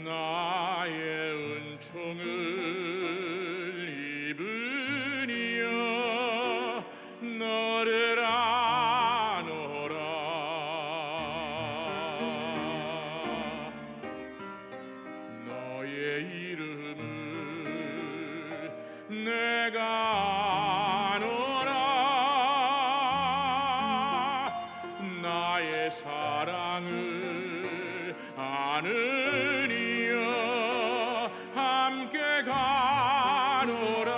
나의 은총을 입으니여 너를 아노라. 너의 이름을 내가 아노라. 나의 사랑을 아느니여 함께 가노라.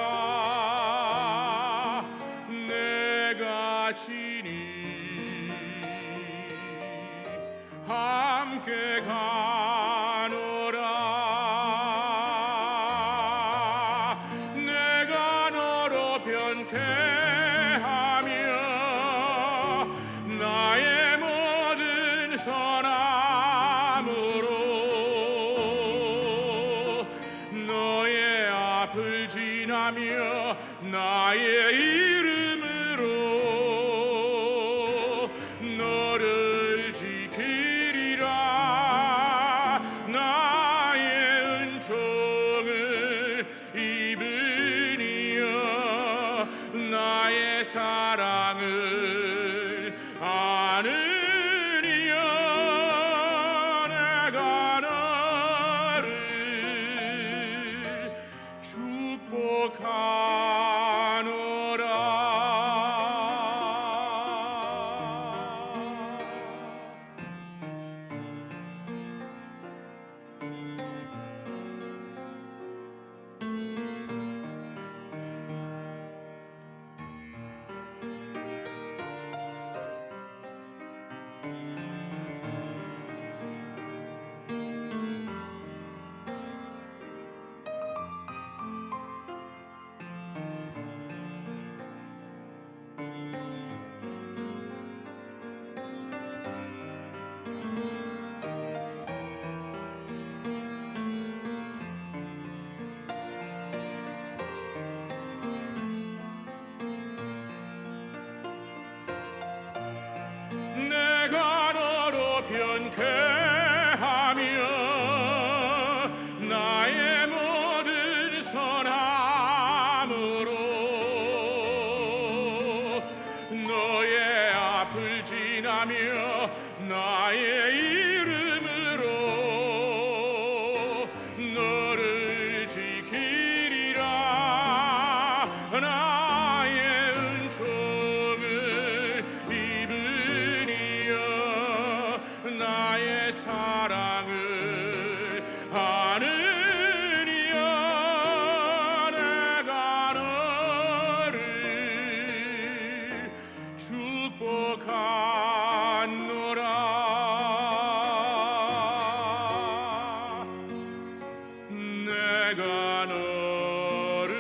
내가 지니 함께 가노라. 내가 너로 변케하며 나의 모든 선함으로 너의 앞을 지나며 나의 이름으로 너를 지키리라. 나의 은총을 입으니여 나의 사랑을 아느니여 내가 너를 축복하노라. 내가 너로 변케하며 나의 모든 선함으로 너의 앞을 지나며 나의 이름으로 너를 지키리라. 나의 은총을 입으니여 나의 사랑을 아느니여 내가 너를 축복하노라. 내가 너를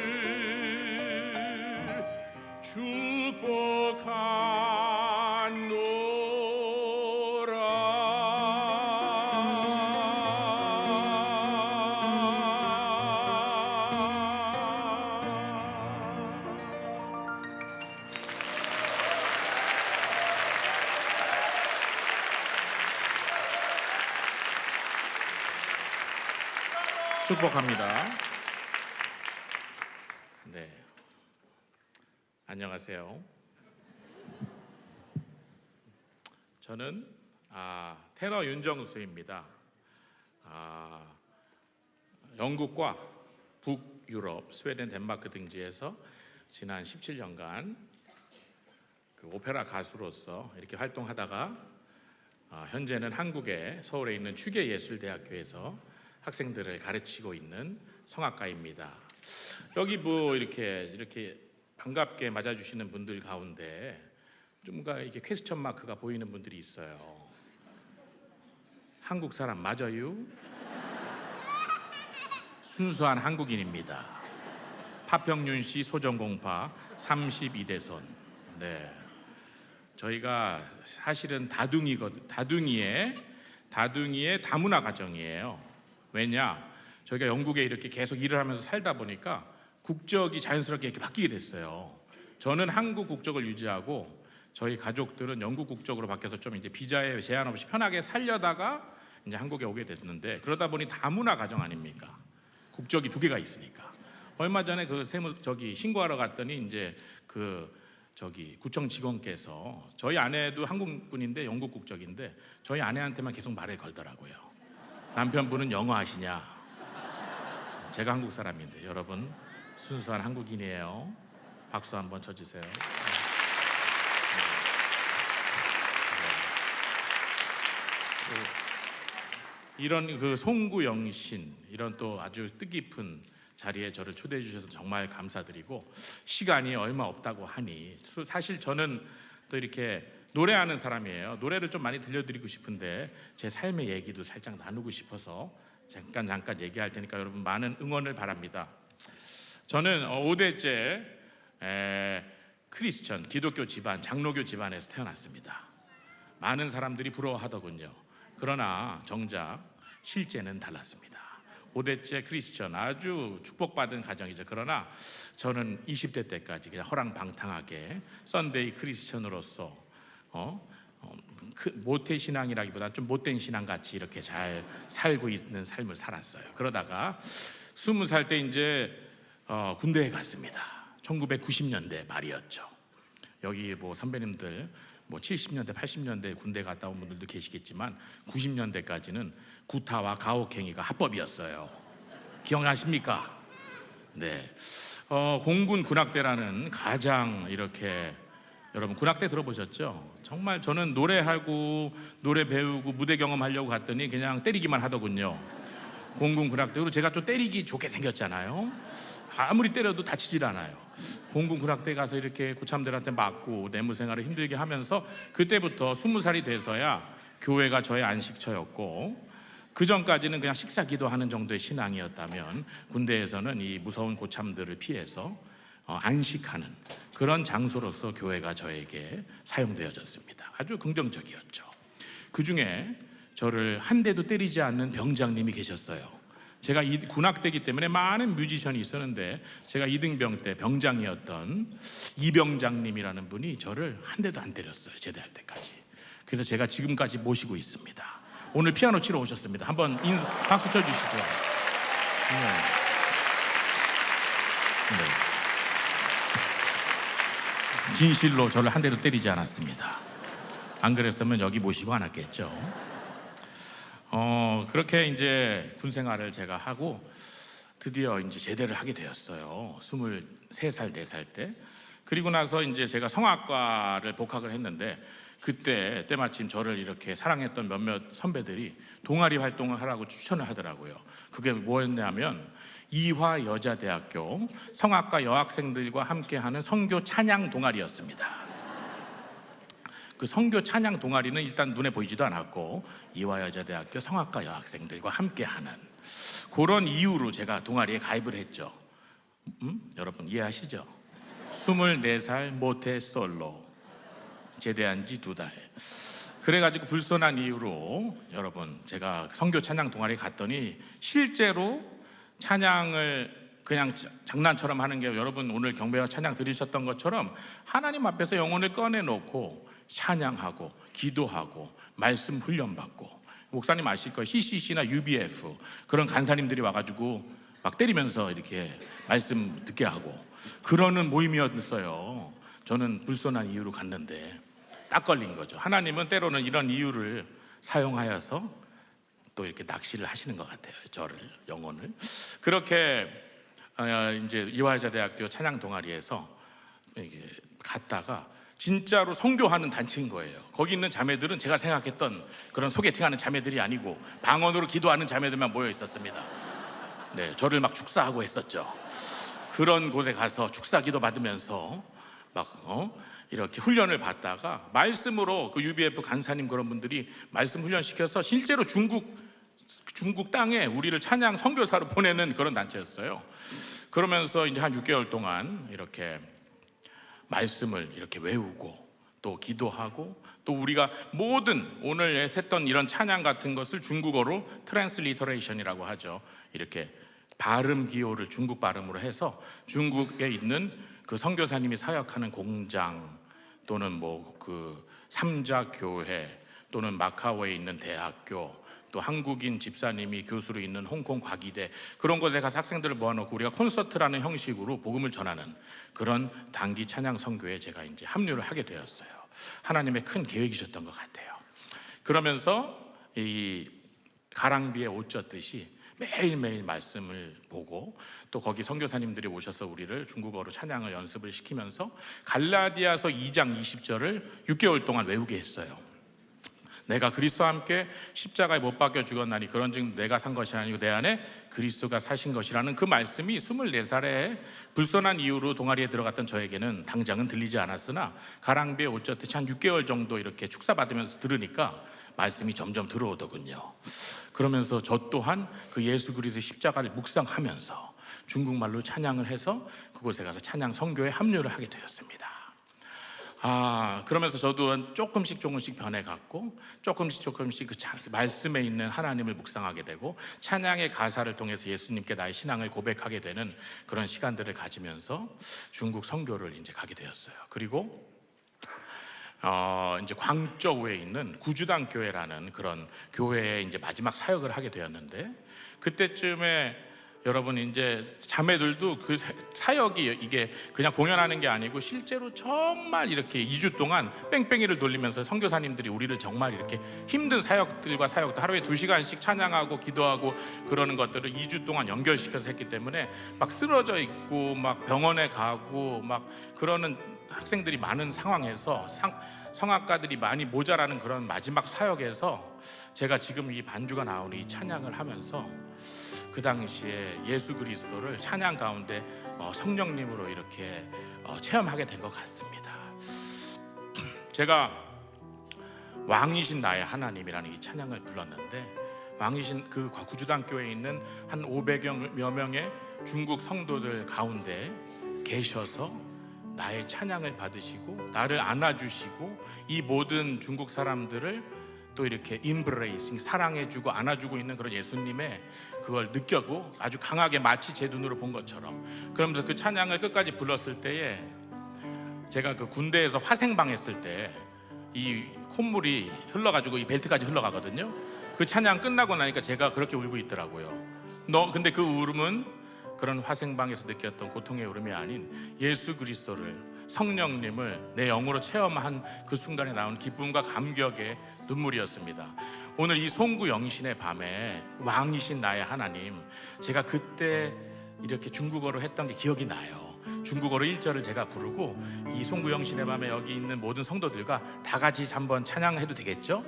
축복합니다. 네, 안녕하세요. 저는 테너 윤정수입니다. 영국과 북유럽, 스웨덴, 덴마크 등지에서 지난 17년간 그 오페라 가수로서 이렇게 활동하다가 현재는 한국의 서울에 있는 추계예술대학교에서 학생들을 가르치고 있는 성악가입니다. 여기 뭐 이렇게 반갑게 맞아주시는 분들 가운데 뭔가 이렇게 퀘스천 마크가 보이는 분들이 있어요. 한국 사람 맞아요? 순수한 한국인입니다. 파평윤 씨 소정공파 32대손. 네, 저희가 사실은 다둥이의 다문화 가정이에요. 왜냐? 저희가 영국에 이렇게 계속 일을 하면서 살다 보니까 국적이 자연스럽게 이렇게 바뀌게 됐어요. 저는 한국 국적을 유지하고 저희 가족들은 영국 국적으로 바뀌어서 좀 이제 비자에 제한 없이 편하게 살려다가 이제 한국에 오게 됐는데, 그러다 보니 다문화 가정 아닙니까? 국적이 두 개가 있으니까. 얼마 전에 그 신고하러 갔더니 이제 구청 직원께서 저희 아내도 한국 분인데 영국 국적인데 저희 아내한테만 계속 말을 걸더라고요. 남편분은 영어 하시냐? 제가 한국 사람인데 여러분 순수한 한국인이에요. 박수 한번 쳐주세요. 이런 송구영신 이런 또 아주 뜻깊은 자리에 저를 초대해 주셔서 정말 감사드리고, 시간이 얼마 없다고 하니 사실 저는 또 이렇게 노래하는 사람이에요. 노래를 좀 많이 들려드리고 싶은데 제 삶의 얘기도 살짝 나누고 싶어서 잠깐 얘기할 테니까 여러분 많은 응원을 바랍니다. 저는 5대째 크리스천 기독교 집안, 장로교 집안에서 태어났습니다. 많은 사람들이 부러워하더군요. 그러나 정작 실제는 달랐습니다. 5대째 크리스천, 아주 축복받은 가정이죠. 그러나 저는 20대 때까지 그냥 허랑방탕하게 썬데이 크리스천으로서 모태 신앙이라기보다는 좀 못된 신앙 같이 이렇게 잘 살고 있는 삶을 살았어요. 그러다가 20살 때 이제 군대에 갔습니다. 1990년대 말이었죠. 여기 선배님들 70년대 80년대 군대 갔다 온 분들도 계시겠지만 90년대까지는 구타와 가혹행위가 합법이었어요. 기억나십니까? 네. 공군 군악대라는 가장 이렇게, 여러분 군악대 들어보셨죠? 정말 저는 노래하고 노래 배우고 무대 경험하려고 갔더니 그냥 때리기만 하더군요. 공군 군악대로 제가 좀 때리기 좋게 생겼잖아요. 아무리 때려도 다치질 않아요. 공군 군악대 가서 이렇게 고참들한테 맞고 내무 생활을 힘들게 하면서 그때부터 20살이 돼서야 교회가 저의 안식처였고, 그 전까지는 그냥 식사 기도하는 정도의 신앙이었다면 군대에서는 이 무서운 고참들을 피해서 안식하는 그런 장소로서 교회가 저에게 사용되어졌습니다. 아주 긍정적이었죠. 그 중에 저를 한 대도 때리지 않는 병장님이 계셨어요. 제가 군악대기 때문에 많은 뮤지션이 있었는데 제가 2등병 때 병장이었던 이병장님이라는 분이 저를 한 대도 안 때렸어요. 제대할 때까지. 그래서 제가 지금까지 모시고 있습니다. 오늘 피아노 치러 오셨습니다. 한번 박수 쳐주시죠. 네. 진실로 저를 한 대도 때리지 않았습니다. 안 그랬으면 여기 모시고 안 왔겠죠. 그렇게 이제 군 생활을 제가 하고 드디어 이제 제대를 하게 되었어요. 23살, 4살 때. 그리고 나서 이제 제가 성악과를 복학을 했는데 그때 때마침 저를 이렇게 사랑했던 몇몇 선배들이 동아리 활동을 하라고 추천을 하더라고요. 그게 뭐였냐면 이화여자대학교 성악과 여학생들과 함께하는 선교 찬양 동아리였습니다. 그 선교 찬양 동아리는 일단 눈에 보이지도 않았고 이화여자대학교 성악과 여학생들과 함께하는 그런 이유로 제가 동아리에 가입을 했죠. 여러분 이해하시죠? 24살 모태솔로 제대한 지 2달. 그래가지고 불손한 이유로 여러분 제가 선교 찬양 동아리에 갔더니 실제로 찬양을 그냥 장난처럼 하는 게, 여러분 오늘 경배와 찬양 들으셨던 것처럼 하나님 앞에서 영혼을 꺼내놓고 찬양하고 기도하고 말씀 훈련받고, 목사님 아실 거예요. CCC나 UBF 그런 간사님들이 와가지고 막 때리면서 이렇게 말씀 듣게 하고 그러는 모임이었어요. 저는 불손한 이유로 갔는데 딱 걸린 거죠. 하나님은 때로는 이런 이유를 사용하여서 또 이렇게 낚시를 하시는 것 같아요. 저를, 영혼을. 그렇게 이제 이화여자대학교 찬양 동아리에서 이게 갔다가 진짜로 선교하는 단체인 거예요. 거기 있는 자매들은 제가 생각했던 그런 소개팅하는 자매들이 아니고 방언으로 기도하는 자매들만 모여 있었습니다. 네, 저를 막 축사하고 했었죠. 그런 곳에 가서 축사 기도 받으면서 막 이렇게 훈련을 받다가 말씀으로 그 UBF 간사님 그런 분들이 말씀 훈련시켜서 실제로 중국 땅에 우리를 찬양 선교사로 보내는 그런 단체였어요. 그러면서 이제 한 6개월 동안 이렇게 말씀을 이렇게 외우고 또 기도하고 또 우리가 모든 오늘 했던 이런 찬양 같은 것을 중국어로 트랜스리터레이션이라고 하죠. 이렇게 발음 기호를 중국 발음으로 해서 중국에 있는 그 선교사님이 사역하는 공장 또는 뭐 그 삼자 교회 또는 마카오에 있는 대학교 또 한국인 집사님이 교수로 있는 홍콩 과기대 그런 곳에 가서 학생들을 모아놓고 우리가 콘서트라는 형식으로 복음을 전하는 그런 단기 찬양 선교에 제가 이제 합류를 하게 되었어요. 하나님의 큰 계획이셨던 것 같아요. 그러면서 이 가랑비에 옷 젖듯이 매일매일 말씀을 보고 또 거기 선교사님들이 오셔서 우리를 중국어로 찬양을 연습을 시키면서 갈라디아서 2장 20절을 6개월 동안 외우게 했어요. 내가 그리스도와 함께 십자가에 못 박혀 죽었나니 그런즉 내가 산 것이 아니고 내 안에 그리스도가 사신 것이라는 그 말씀이 24살에 불손한 이유로 동아리에 들어갔던 저에게는 당장은 들리지 않았으나 가랑비에 옷 젖듯이 한 6개월 정도 이렇게 축사받으면서 들으니까 말씀이 점점 들어오더군요. 그러면서 저 또한 그 예수 그리스도의 십자가를 묵상하면서 중국말로 찬양을 해서 그곳에 가서 찬양 선교에 합류를 하게 되었습니다. 그러면서 저도 조금씩 변해갔고 조금씩 그 말씀에 있는 하나님을 묵상하게 되고 찬양의 가사를 통해서 예수님께 나의 신앙을 고백하게 되는 그런 시간들을 가지면서 중국 선교를 이제 가게 되었어요. 그리고 이제 광저우에 있는 구주당 교회라는 그런 교회에 이제 마지막 사역을 하게 되었는데 그때쯤에 여러분 이제 자매들도 그 사역이 이게 그냥 공연하는 게 아니고 실제로 정말 이렇게 2주 동안 뺑뺑이를 돌리면서 선교사님들이 우리를 정말 이렇게 힘든 사역들 하루에 2시간씩 찬양하고 기도하고 그러는 것들을 2주 동안 연결시켜서 했기 때문에 막 쓰러져 있고 막 병원에 가고 막 그러는 학생들이 많은 상황에서 성악가들이 많이 모자라는 그런 마지막 사역에서 제가 지금 이 반주가 나오는 이 찬양을 하면서 그 당시에 예수 그리스도를 찬양 가운데 성령님으로 이렇게 체험하게 된 것 같습니다. 제가 왕이신 나의 하나님이라는 이 찬양을 불렀는데 왕이신 그 구주당 교회에 있는 한 500여 명의 중국 성도들 가운데 계셔서 나의 찬양을 받으시고 나를 안아주시고 이 모든 중국 사람들을 또 이렇게 임브레이싱 사랑해주고 안아주고 있는 그런 예수님의 그걸 느꼈고 아주 강하게 마치 제 눈으로 본 것처럼 그러면서 그 찬양을 끝까지 불렀을 때에 제가 그 군대에서 화생방 했을 때 이 콧물이 흘러가지고 이 벨트까지 흘러가거든요. 그 찬양 끝나고 나니까 제가 그렇게 울고 있더라고요. 근데 그 울음은 그런 화생방에서 느꼈던 고통의 울음이 아닌 예수 그리스도를 성령님을 내 영으로 체험한 그 순간에 나온 기쁨과 감격의 눈물이었습니다. 오늘 이 송구 영신의 밤에 왕이신 나의 하나님 제가 그때 이렇게 중국어로 했던 게 기억이 나요. 중국어로 1절을 제가 부르고 이 송구 영신의 밤에 여기 있는 모든 성도들과 다 같이 한번 찬양해도 되겠죠?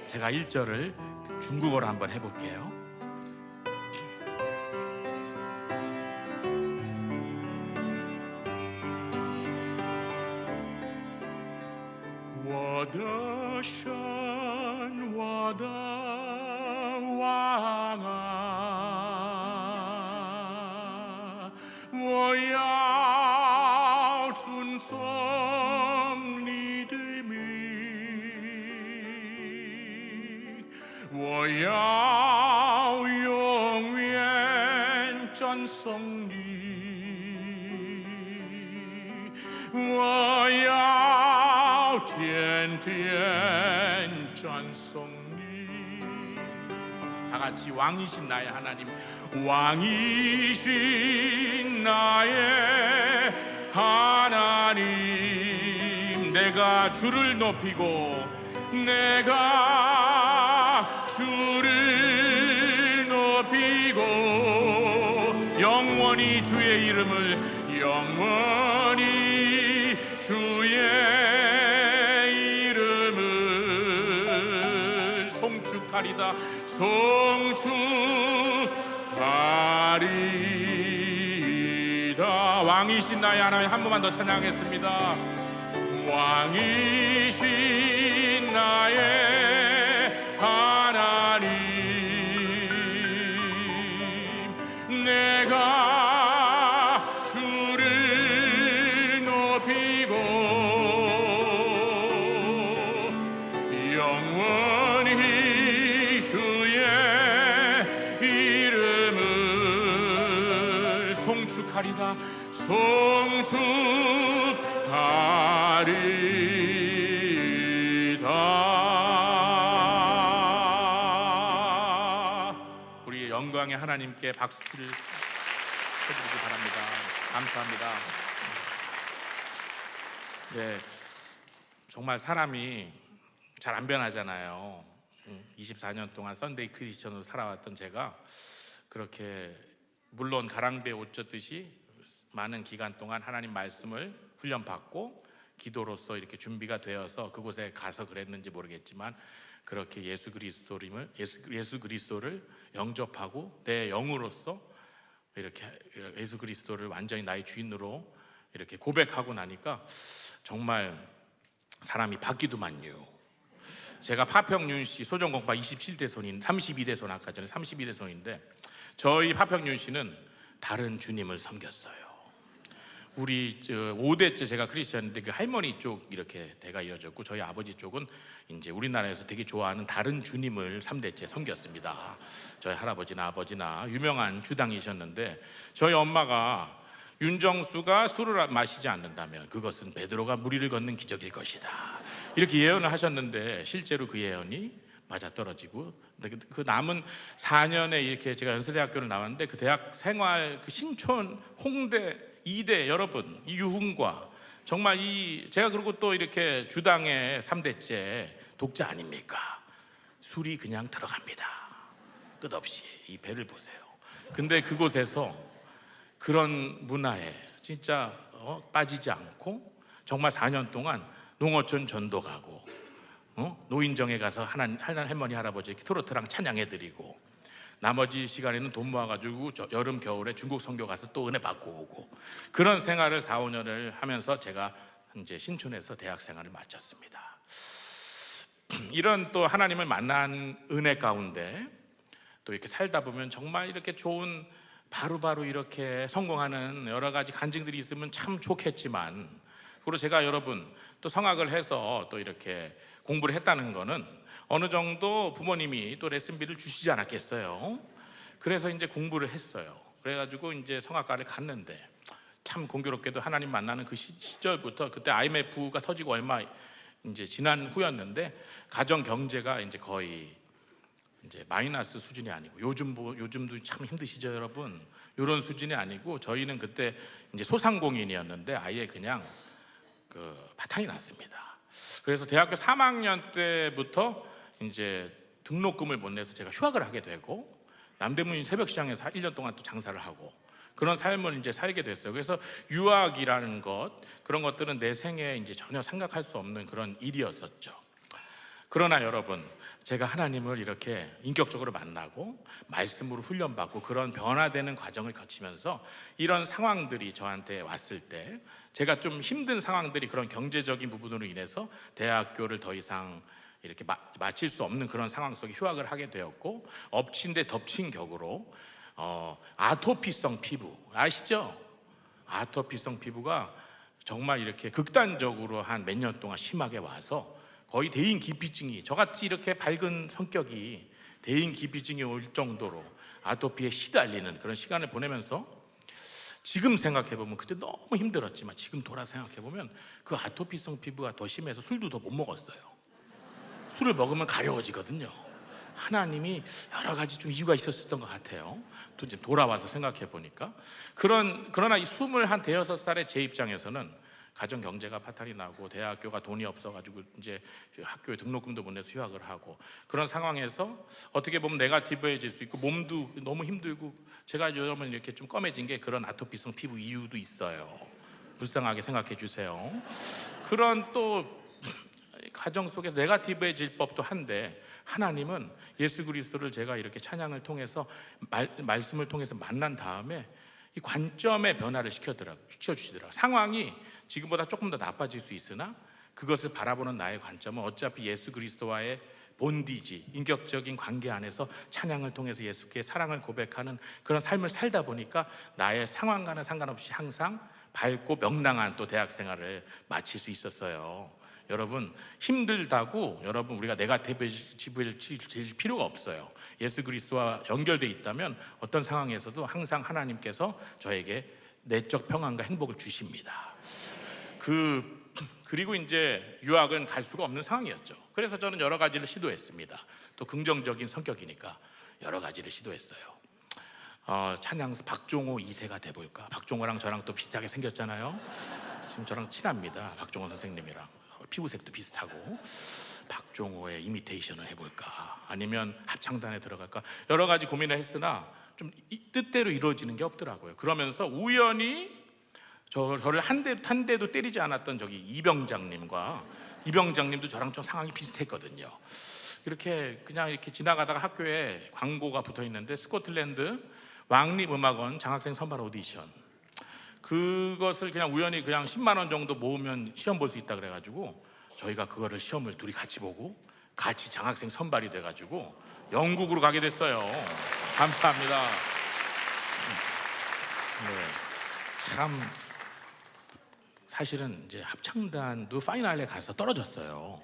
제가 1절을 중국어로 한번 해볼게요. 我的神，我的王啊，我要遵从你的命，我要永远赞颂你，我要天天赞颂你。 다 같이 왕이신 나의 하나님, 왕이신 나의 하나님, 내가 주를 높이고 내가 주를 높이고 영원히 주의 이름을 영원히 주의 이름을 송축하리다 송축하리다. 왕이신 나의 하나님, 한 번만 더 찬양하겠습니다. 왕이신 나의 하나님, 내가 주를 높이고 성축하리다 성축하리다. 우리 영광의 하나님께 박수를 해드리기 바랍니다. 감사합니다. 네, 정말 사람이 잘 안 변하잖아요. 24년 동안 썬데이 크리스천으로 살아왔던 제가 그렇게 물론 가랑비에 옷 젖듯이 많은 기간 동안 하나님 말씀을 훈련받고 기도로서 이렇게 준비가 되어서 그곳에 가서 그랬는지 모르겠지만 그렇게 예수 그리스도를 영접하고 내 영으로서 이렇게 예수 그리스도를 완전히 나의 주인으로 이렇게 고백하고 나니까 정말 사람이 바뀌더만요. 제가 파평윤 씨 소정공파 27대 손인 32대 손 아까 전에 32대 손인데 저희 파평윤 씨는 다른 주님을 섬겼어요. 우리 5대째 제가 크리스천인데 그 할머니 쪽 이렇게 대가 이어졌고 저희 아버지 쪽은 이제 우리나라에서 되게 좋아하는 다른 주님을 3대째 섬겼습니다. 저희 할아버지나 아버지나 유명한 주당이셨는데 저희 엄마가 윤정수가 술을 마시지 않는다면 그것은 베드로가 무리를 걷는 기적일 것이다 이렇게 예언을 하셨는데 실제로 그 예언이 맞아떨어지고 그 남은 4년에 이렇게 제가 연세대학교를 나왔는데 그 대학 생활 그 신촌 홍대 이대 여러분 이 유흥과 정말 제가 그리고 또 이렇게 주당의 3대째 독자 아닙니까? 술이 그냥 들어갑니다. 끝없이 이 배를 보세요. 근데 그곳에서 그런 문화에 진짜 빠지지 않고 정말 4년 동안 농어촌 전도 가고 노인정에 가서 할머니 할아버지 이렇게 트로트랑 찬양해드리고 나머지 시간에는 돈 모아가지고 여름 겨울에 중국 선교 가서 또 은혜 받고 오고 그런 생활을 4, 5년을 하면서 제가 이제 신촌에서 대학 생활을 마쳤습니다. 이런 또 하나님을 만난 은혜 가운데 또 이렇게 살다 보면 정말 이렇게 좋은 바로바로 이렇게 성공하는 여러 가지 간증들이 있으면 참 좋겠지만 그리고 제가 여러분 또 성악을 해서 또 이렇게 공부를 했다는 거는 어느 정도 부모님이 또 레슨비를 주시지 않았겠어요. 그래서 이제 공부를 했어요. 그래가지고 이제 성악과를 갔는데 참 공교롭게도 하나님 만나는 그 시절부터 그때 IMF가 터지고 얼마 이제 지난 후였는데 가정 경제가 이제 거의 이제 마이너스 수준이 아니고 요즘도 참 힘드시죠 여러분. 이런 수준이 아니고 저희는 그때 이제 소상공인이었는데 아예 그냥 그 파탄이 났습니다. 그래서 대학교 3학년 때부터 이제 등록금을 못 내서 제가 휴학을 하게 되고 남대문 새벽시장에서 1년 동안 또 장사를 하고 그런 삶을 이제 살게 됐어요. 그래서 유학이라는 것 그런 것들은 내 생에 이제 전혀 생각할 수 없는 그런 일이었었죠. 그러나 여러분 제가 하나님을 이렇게 인격적으로 만나고 말씀으로 훈련받고 그런 변화되는 과정을 거치면서 이런 상황들이 저한테 왔을 때 제가 좀 힘든 상황들이 그런 경제적인 부분으로 인해서 대학교를 더 이상 이렇게 마칠 수 없는 그런 상황 속에 휴학을 하게 되었고 엎친 데 덮친 격으로 아토피성 피부 아시죠? 아토피성 피부가 정말 이렇게 극단적으로 한 몇 년 동안 심하게 와서 거의 대인기피증이 저같이 이렇게 밝은 성격이 대인기피증이 올 정도로 아토피에 시달리는 그런 시간을 보내면서 지금 생각해보면 그때 너무 힘들었지만 지금 돌아 생각해보면 그 아토피성 피부가 더 심해서 술도 더 못 먹었어요. 술을 먹으면 가려워지거든요. 하나님이 여러 가지 좀 이유가 있었던 것 같아요. 또 이제 돌아와서 생각해보니까 그러나 이 26살의 제 입장에서는 가정 경제가 파탄이 나고 대학교가 돈이 없어가지고 이제 학교에 등록금도 못 내서 휴학을 하고 그런 상황에서 어떻게 보면 네거티브해질 수 있고 몸도 너무 힘들고 제가 여러분 이렇게 좀 검해진 게 그런 아토피성 피부 이유도 있어요. 불쌍하게 생각해 주세요. 그런 또 가정 속에서 네거티브해질 법도 한데 하나님은 예수 그리스도를 제가 이렇게 찬양을 통해서 말씀을 통해서 만난 다음에 이 관점의 변화를 시켜주시더라고요. 상황이 지금보다 조금 더 나빠질 수 있으나 그것을 바라보는 나의 관점은 어차피 예수 그리스도와의 본디지 인격적인 관계 안에서 찬양을 통해서 예수께 사랑을 고백하는 그런 삶을 살다 보니까 나의 상황과는 상관없이 항상 밝고 명랑한 또 대학 생활을 마칠 수 있었어요. 여러분 힘들다고 여러분 우리가 네거티브를 질 필요가 없어요. 예수 그리스도와 연결돼 있다면 어떤 상황에서도 항상 하나님께서 저에게 내적 평안과 행복을 주십니다. 그리고 이제 유학은 갈 수가 없는 상황이었죠. 그래서 저는 여러 가지를 시도했습니다. 또 긍정적인 성격이니까 여러 가지를 시도했어요. 찬양스 박종호 2세가 돼볼까? 박종호랑 저랑 또 비슷하게 생겼잖아요. 지금 저랑 친합니다. 박종호 선생님이랑 피부색도 비슷하고. 박종호의 이미테이션을 해볼까? 아니면 합창단에 들어갈까? 여러 가지 고민을 했으나 좀 뜻대로 이루어지는 게 없더라고요. 그러면서 우연히 저를 한 대도 때리지 않았던 저기 이병장님도 저랑 좀 상황이 비슷했거든요. 이렇게 그냥 이렇게 지나가다가 학교에 광고가 붙어 있는데 스코틀랜드 왕립음악원 장학생 선발 오디션, 그것을 그냥 우연히 그냥 10만 원 정도 모으면 시험 볼 수 있다 그래가지고 저희가 그거를 시험을 둘이 같이 보고 같이 장학생 선발이 돼가지고 영국으로 가게 됐어요. 감사합니다. 네, 참 사실은 이제 합창단도 파이널에 가서 떨어졌어요.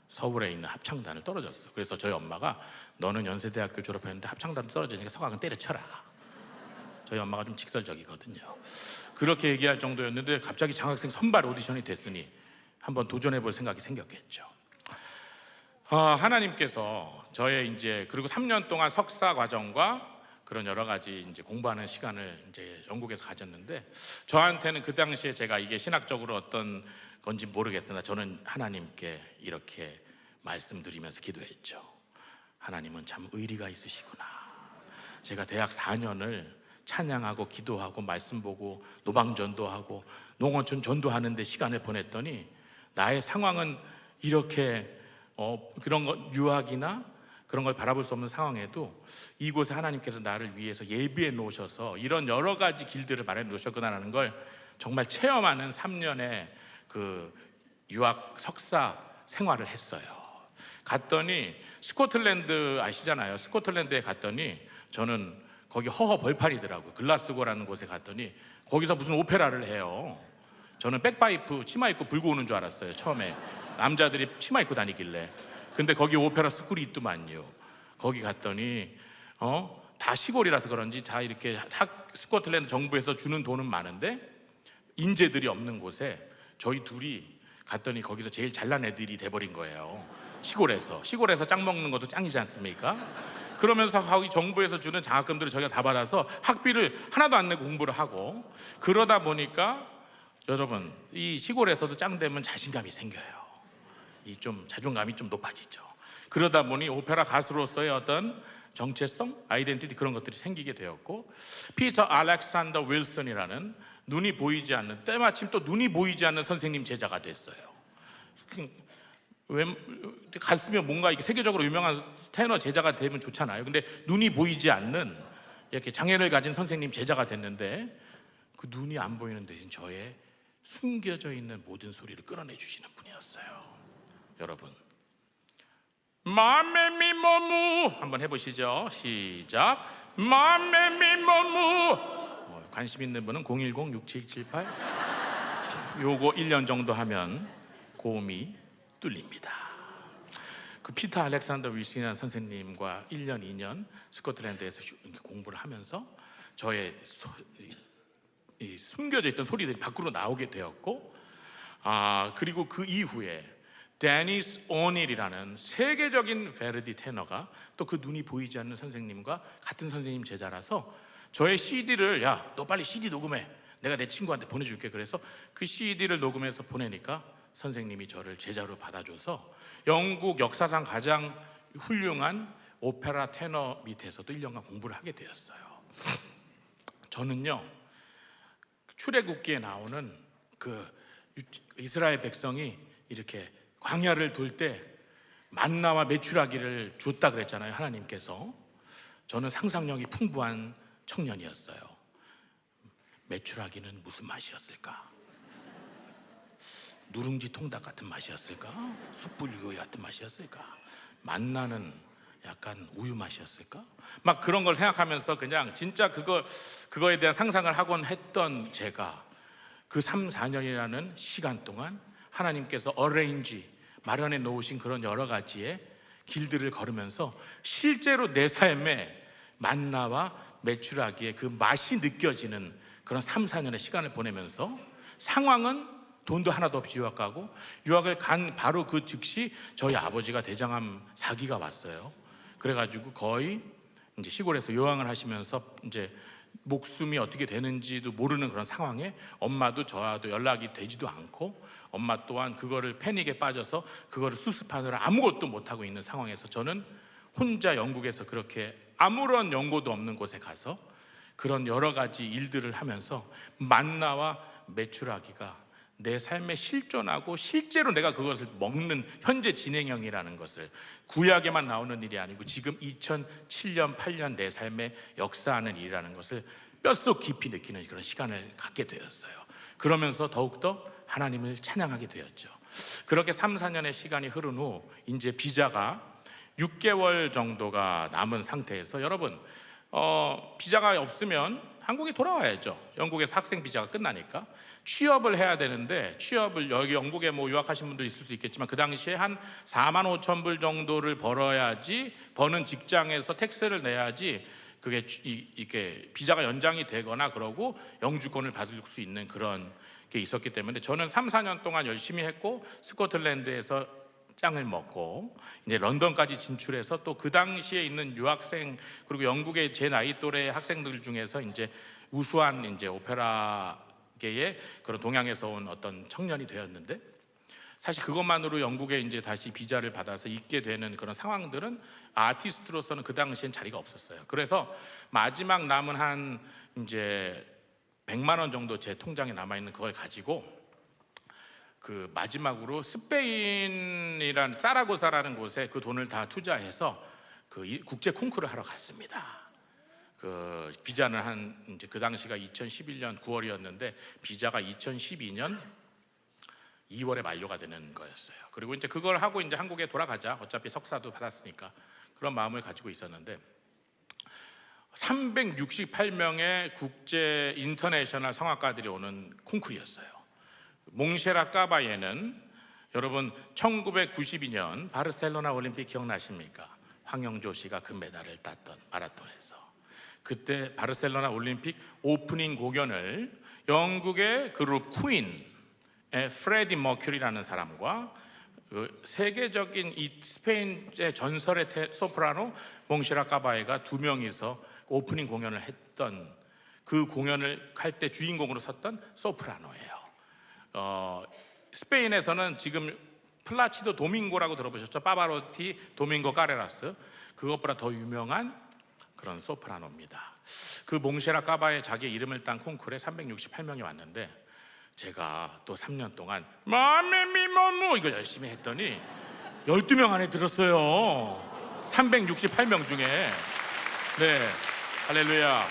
서울에 있는 합창단을 떨어졌어. 그래서 저희 엄마가 너는 연세대학교 졸업했는데 합창단도 떨어지니까 서강은 때려쳐라. 저희 엄마가 좀 직설적이거든요. 그렇게 얘기할 정도였는데 갑자기 장학생 선발 오디션이 됐으니 한번 도전해 볼 생각이 생겼겠죠. 하나님께서 저의 이제 그리고 3년 동안 석사 과정과 그런 여러 가지 이제 공부하는 시간을 이제 영국에서 가졌는데, 저한테는 그 당시에 제가 이게 신학적으로 어떤 건지 모르겠으나 저는 하나님께 이렇게 말씀드리면서 기도했죠. 하나님은 참 의리가 있으시구나. 제가 대학 4년을 찬양하고 기도하고 말씀 보고 노방전도하고 농어촌 전도하는데 시간을 보냈더니 나의 상황은 이렇게 그런 것 유학이나 그런 걸 바라볼 수 없는 상황에도 이곳에 하나님께서 나를 위해서 예비해 놓으셔서 이런 여러 가지 길들을 마련해 놓으셨구나라는 걸 정말 체험하는 3년의 그 유학 석사 생활을 했어요. 갔더니 스코틀랜드 아시잖아요. 스코틀랜드에 갔더니 저는 거기 허허 벌판이더라고요. 글라스고라는 곳에 갔더니 거기서 무슨 오페라를 해요. 저는 백파이프 치마 입고 불고 오는 줄 알았어요. 처음에 남자들이 치마 입고 다니길래. 근데 거기 오페라 스쿨이 있더만요. 거기 갔더니 다 시골이라서 그런지 다 이렇게 스코틀랜드 정부에서 주는 돈은 많은데 인재들이 없는 곳에 저희 둘이 갔더니 거기서 제일 잘난 애들이 돼버린 거예요. 시골에서 짱 먹는 것도 짱이지 않습니까? 그러면서 거기 정부에서 주는 장학금들을 저희가 다 받아서 학비를 하나도 안 내고 공부를 하고, 그러다 보니까 여러분 이 시골에서도 짱 되면 자신감이 생겨요. 이 좀 자존감이 좀 높아지죠. 그러다 보니 오페라 가수로서의 어떤 정체성, 아이덴티티 그런 것들이 생기게 되었고, 피터 알렉산더 윌슨이라는 눈이 보이지 않는, 때마침 또 눈이 보이지 않는 선생님 제자가 됐어요. 갔으면 뭔가 이게 세계적으로 유명한 테너 제자가 되면 좋잖아요. 근데 눈이 보이지 않는 이렇게 장애를 가진 선생님 제자가 됐는데 그 눈이 안 보이는 대신 저의 숨겨져 있는 모든 소리를 끌어내 주시는 분이었어요. 여러분, 마메미모무 한번 해보시죠. 시작. 마메미모무. 관심 있는 분은 010-6778 요거 1년 정도 하면 고음이 뚫립니다. 그 피터 알렉산더 윌슨이라는 선생님과 1년, 2년 스코틀랜드에서 공부를 하면서 저의 이 숨겨져 있던 소리들이 밖으로 나오게 되었고, 그리고 그 이후에 데니스 오닐이라는 세계적인 베르디 테너가 또 그 눈이 보이지 않는 선생님과 같은 선생님 제자라서 저의 CD를 야, 너 빨리 CD 녹음해. 내가 내 친구한테 보내줄게. 그래서 그 CD를 녹음해서 보내니까 선생님이 저를 제자로 받아줘서 영국 역사상 가장 훌륭한 오페라 테너 밑에서도 1년간 공부를 하게 되었어요. 저는요, 출애굽기에 나오는 그 이스라엘 백성이 이렇게 광야를 돌 때 만나와 메추라기를 줬다 그랬잖아요, 하나님께서. 저는 상상력이 풍부한 청년이었어요. 메추라기는 무슨 맛이었을까? 누룽지 통닭 같은 맛이었을까? 숯불고기 같은 맛이었을까? 만나는 약간 우유 맛이었을까? 막 그런 걸 생각하면서 그냥 진짜 그거에 대한 상상을 하곤 했던 제가 그 3, 4년이라는 시간 동안 하나님께서 마련해 놓으신 그런 여러 가지의 길들을 걸으면서 실제로 내 삶에 만나와 메추라기의 그 맛이 느껴지는 그런 3, 4년의 시간을 보내면서 상황은 돈도 하나도 없이 유학 가고, 유학을 간 바로 그 즉시 저희 아버지가 대장암 사기가 왔어요. 그래가지고 거의 이제 시골에서 요양을 하시면서 이제 목숨이 어떻게 되는지도 모르는 그런 상황에 엄마도 저와도 연락이 되지도 않고, 엄마 또한 그거를 패닉에 빠져서 그거를 수습하느라 아무것도 못하고 있는 상황에서 저는 혼자 영국에서 그렇게 아무런 연고도 없는 곳에 가서 그런 여러 가지 일들을 하면서 만나와 메추라기가 내 삶에 실존하고 실제로 내가 그것을 먹는 현재 진행형이라는 것을, 구약에만 나오는 일이 아니고 지금 2007년 8년 내 삶에 역사하는 일이라는 것을 뼛속 깊이 느끼는 그런 시간을 갖게 되었어요. 그러면서 더욱더 하나님을 찬양하게 되었죠. 그렇게 3, 4년의 시간이 흐른 후 이제 비자가 6개월 정도가 남은 상태에서, 여러분 비자가 없으면 한국에 돌아와야죠. 영국에서 학생 비자가 끝나니까 취업을 해야 되는데, 취업을 여기 영국에 뭐 유학하신 분도 있을 수 있겠지만 그 당시에 한 4만 5천 불 정도를 벌어야지, 버는 직장에서 텍스를 내야지 그게 이렇게 비자가 연장이 되거나 그러고 영주권을 받을 수 있는 그런 게 있었기 때문에 저는 3, 4년 동안 열심히 했고, 스코틀랜드에서 짱을 먹고 이제 런던까지 진출해서 또 그 당시에 있는 유학생, 그리고 영국의 제 나이 또래 학생들 중에서 이제 우수한 이제 오페라계의 그런 동양에서 온 어떤 청년이 되었는데, 사실 그것만으로 영국에 이제 다시 비자를 받아서 있게 되는 그런 상황들은 아티스트로서는 그 당시엔 자리가 없었어요. 그래서 마지막 남은 한 이제 100만 원 정도 제 통장에 남아 있는 그걸 가지고 그 마지막으로 스페인이란 사라고사라는 곳에 그 돈을 다 투자해서 그 국제 콩쿠르를 하러 갔습니다. 그 비자는 한 이제 그 당시가 2011년 9월이었는데 비자가 2012년 2월에 만료가 되는 거였어요. 그리고 이제 그걸 하고 이제 한국에 돌아가자, 어차피 석사도 받았으니까, 그런 마음을 가지고 있었는데 368명의 국제 인터내셔널 성악가들이 오는 콩쿠르였어요. 몽쉐라 까바예는 여러분 1992년 바르셀로나 올림픽 기억나십니까? 황영조 씨가 금메달을 땄던 마라톤에서, 그때 바르셀로나 올림픽 오프닝 공연을 영국의 그룹 퀸의 프레디 머큐리라는 사람과 그 세계적인 이 스페인의 전설의 소프라노 몽쉐라 까바예가 두 명이서 오프닝 공연을 했던, 그 공연을 할 때 주인공으로 섰던 소프라노예요. 스페인에서는 지금 플라치도 도밍고라고 들어보셨죠? 파바로티, 도밍고 까레라스, 그것보다 더 유명한 그런 소프라노입니다. 그 몽쉐라 까바의 자기 이름을 딴 콩쿠르에 368명이 왔는데, 제가 또 3년 동안 마메미모무 이걸 열심히 했더니 12명 안에 들었어요. 368명 중에. 네, 할렐루야.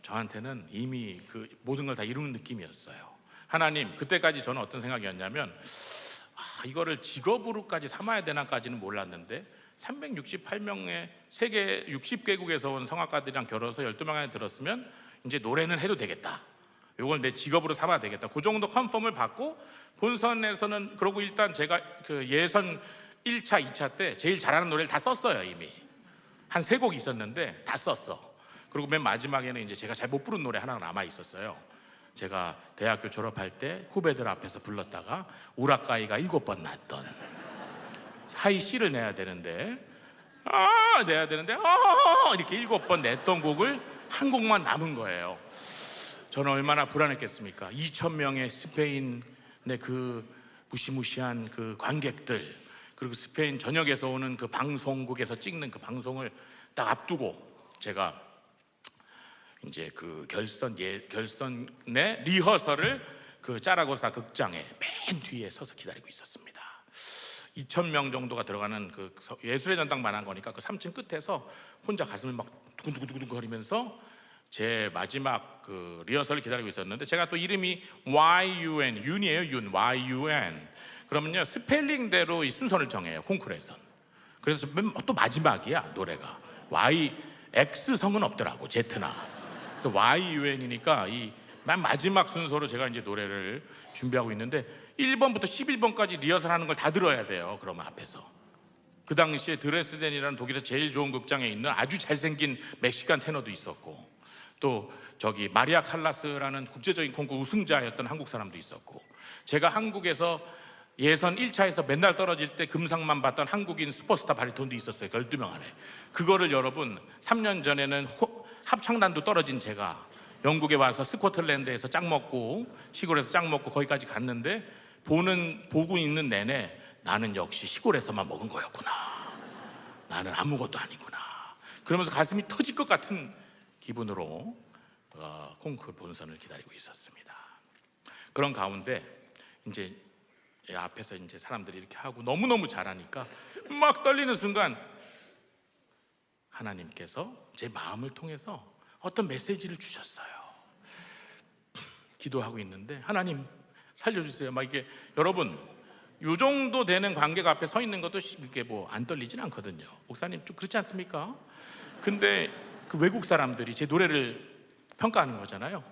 저한테는 이미 그 모든 걸 다 이루는 느낌이었어요. 하나님, 그때까지 저는 어떤 생각이었냐면, 이거를 직업으로까지 삼아야 되나까지는 몰랐는데 368명의 세계 60개국에서 온 성악가들이랑 결혼해서 12명 안에 들었으면 이제 노래는 해도 되겠다, 이걸 내 직업으로 삼아야 되겠다, 그 정도 컨펌을 받고 본선에서는, 그러고 일단 제가 그 예선 1차, 2차 때 제일 잘하는 노래를 다 썼어요. 이미 한 3곡 있었는데 다 썼어. 그리고 맨 마지막에는 이제 제가 잘 못 부른 노래 하나가 남아 있었어요. 제가 대학교 졸업할 때 후배들 앞에서 불렀다가 우라카이가 7번 났던 하이 C를 내야 되는데 이렇게 7번 냈던 곡을 한 곡만 남은 거예요. 저는 얼마나 불안했겠습니까? 2,000명의 스페인의 그 무시무시한 그 관객들, 그리고 스페인 전역에서 오는 그 방송국에서 찍는 그 방송을 딱 앞두고 제가 이제 그 결선의 리허설을 그 짜라고사 극장에 맨 뒤에 서서 기다리고 있었습니다. 2,000명 정도가 들어가는 그 예술의 전당만 한 거니까 그 3층 끝에서 혼자 가슴을 막 두근두근 거리면서 제 마지막 그 리허설을 기다리고 있었는데, 제가 또 이름이 YUN, 윤이에요. 윤, YUN. 그러면요 스펠링대로 이 순서를 정해요, 콩쿠르에선. 그래서 또 마지막이야 노래가. X성은 없더라고, Z나. 그래서 YUN이니까 이 맨 마지막 순서로 제가 이제 노래를 준비하고 있는데 1번부터 11번까지 리허설하는 걸 다 들어야 돼요. 그러면 앞에서 그 당시에 드레스덴이라는 독일에서 제일 좋은 극장에 있는 아주 잘생긴 멕시칸 테너도 있었고, 또 저기 마리아 칼라스라는 국제적인 콩쿠르 우승자였던 한국 사람도 있었고, 제가 한국에서 예선 1차에서 맨날 떨어질 때 금상만 봤던 한국인 슈퍼스타 바리톤도 있었어요. 12명 안에. 그거를 여러분 3년 전에는 합창단도 떨어진 제가 영국에 와서 스코틀랜드에서 짝 먹고, 시골에서 짝 먹고 거기까지 갔는데, 보고 있는 내내 나는 역시 시골에서만 먹은 거였구나, 나는 아무것도 아니구나, 그러면서 가슴이 터질 것 같은 기분으로 콩쿠르 본선을 기다리고 있었습니다. 그런 가운데 이제 앞에서 이제 사람들이 이렇게 하고 너무너무 잘하니까 막 떨리는 순간 하나님께서 제 마음을 통해서 어떤 메시지를 주셨어요. 기도하고 있는데 하나님 살려주세요. 막 이게 여러분 요 정도 되는 관계가 앞에 서 있는 것도 이게 뭐 안 떨리진 않거든요. 목사님 좀 그렇지 않습니까? 근데 그 외국 사람들이 제 노래를 평가하는 거잖아요.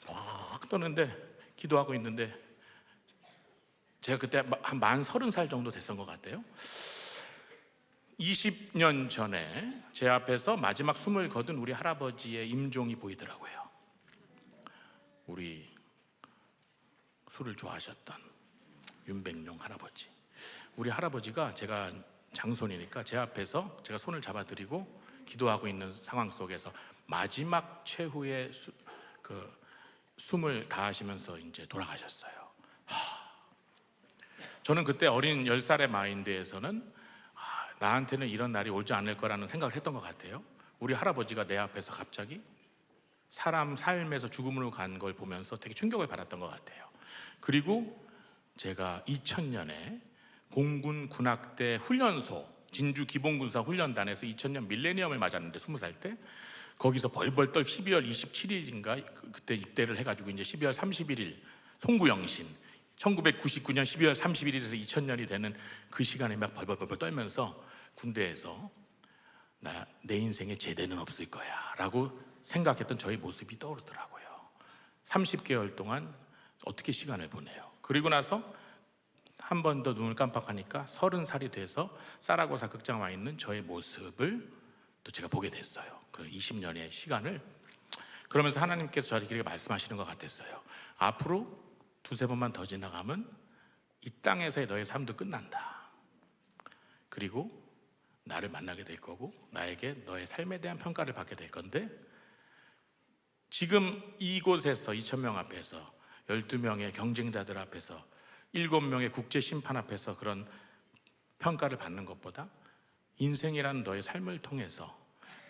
막 떠는데 기도하고 있는데 제가 그때 한 만 30살 정도 됐던 것 같아요. 20년 전에 제 앞에서 마지막 숨을 거둔 우리 할아버지의 임종이 보이더라고요. 우리 술을 좋아하셨던 윤백룡 할아버지. 우리 할아버지가 제가 장손이니까 제 앞에서 제가 손을 잡아드리고 기도하고 있는 상황 속에서 마지막 최후의 숨을 다하시면서 이제 돌아가셨어요. 저는 그때 어린 10살의 마인드에서는 나한테는 이런 날이 오지 않을 거라는 생각을 했던 것 같아요. 우리 할아버지가 내 앞에서 갑자기 사람 삶에서 죽음으로 간 걸 보면서 되게 충격을 받았던 것 같아요. 그리고 제가 2000년에 공군 군악대 훈련소 진주 기본군사 훈련단에서 2000년 밀레니엄을 맞았는데 20살 때 거기서 벌벌 떨 12월 27일인가 그때 입대를 해가지고 이제 12월 31일 송구영신 1999년 12월 31일에서 2000년이 되는 그 시간에 막 벌벌 떨면서 군대에서 내 인생에 제대는 없을 거야 라고 생각했던 저의 모습이 떠오르더라고요. 30개월 동안 어떻게 시간을 보내요. 그리고 나서 한 번 더 눈을 깜빡하니까 30살이 돼서 사라고사 극장 와 있는 저의 모습을 또 제가 보게 됐어요. 그 20년의 시간을. 그러면서 하나님께서 저에게 말씀하시는 것 같았어요. 앞으로 두세 번만 더 지나가면 이 땅에서의 너의 삶도 끝난다. 그리고 나를 만나게 될 거고 나에게 너의 삶에 대한 평가를 받게 될 건데, 지금 이곳에서 2000명 앞에서 12명의 경쟁자들 앞에서 7명의 국제 심판 앞에서 그런 평가를 받는 것보다 인생이라는 너의 삶을 통해서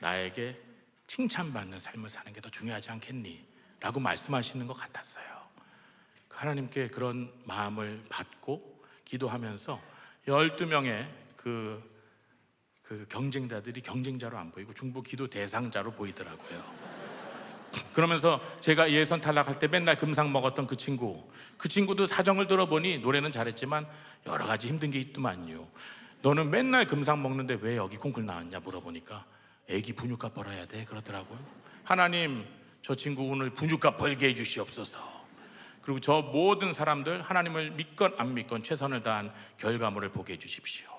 나에게 칭찬받는 삶을 사는 게 더 중요하지 않겠니? 라고 말씀하시는 것 같았어요. 하나님께 그런 마음을 받고 기도하면서 12명의 그 경쟁자들이 경쟁자로 안 보이고 중보 기도 대상자로 보이더라고요. 그러면서 제가 예선 탈락할 때 맨날 금상 먹었던 그 친구도 사정을 들어보니 노래는 잘했지만 여러 가지 힘든 게 있더만요. 너는 맨날 금상 먹는데 왜 여기 콩쿠르 나왔냐 물어보니까 애기 분유값 벌어야 돼 그러더라고요. 하나님 저 친구 오늘 분유값 벌게 해주시옵소서. 그리고 저 모든 사람들 하나님을 믿건 안 믿건 최선을 다한 결과물을 보게 해주십시오.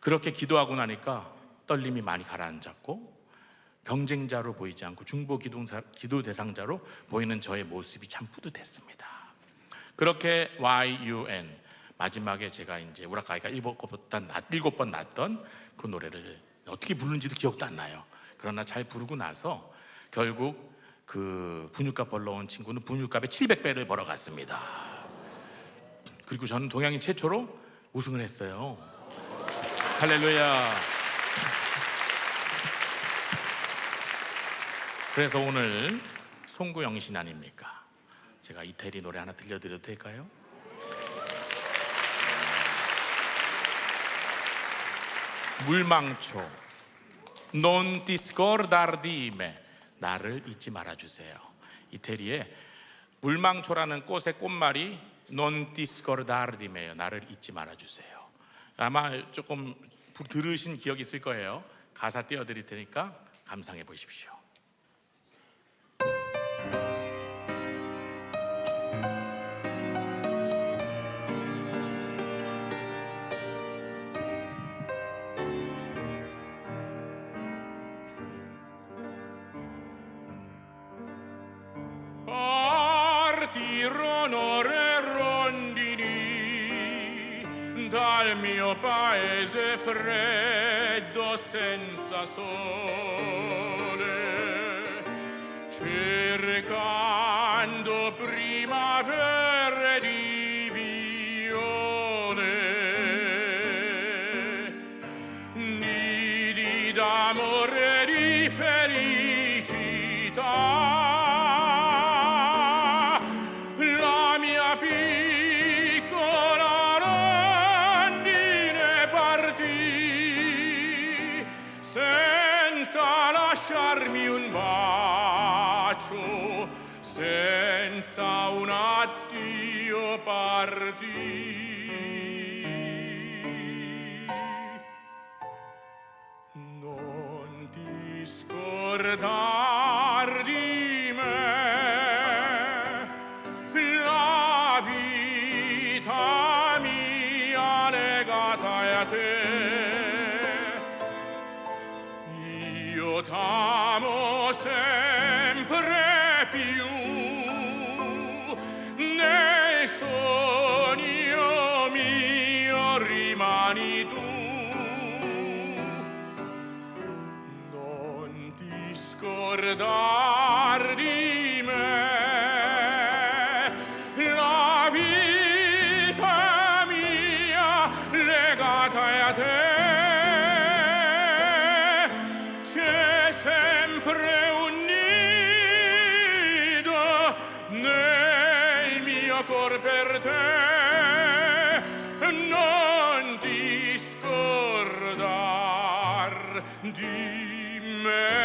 그렇게 기도하고 나니까 떨림이 많이 가라앉았고 경쟁자로 보이지 않고 중보 기도 대상자로 보이는 저의 모습이 참 뿌듯했습니다. 그렇게 YUN 마지막에 제가 이제 우라카이가 7번 났던 그 노래를 어떻게 부르는지도 기억도 안 나요. 그러나 잘 부르고 나서 결국 그 분유값 벌러 온 친구는 분유값의 700배를 벌어갔습니다. 그리고 저는 동양인 최초로 우승을 했어요. 할렐루야. 그래서 오늘 송구영신 아닙니까? 제가 이태리 노래 하나 들려드려도 될까요? 물망초 Non ti scordar di me, 나를 잊지 말아주세요. 이태리에 물망초라는 꽃의 꽃말이 Non ti scordar di me예요. 나를 잊지 말아주세요. 아마 조금 들으신 기억이 있을 거예요. 가사 띄워드릴 테니까 감상해 보십시오. partirono le rondini dal mio paese freddo senza sole, cercando primavere di viole, nidi d'amore e di felicità. La mia piccola rondine partì senza lasciarmi un bacio, senza un addio partì. Non ti scordar di me, la vita mia legata a te. Io t'amo sempre più, nel sogno mio rimani tu. Non ti scordar di me, la vita mia legata a te. C'è sempre un nido nel mio cor per te. Non ti scordar di me.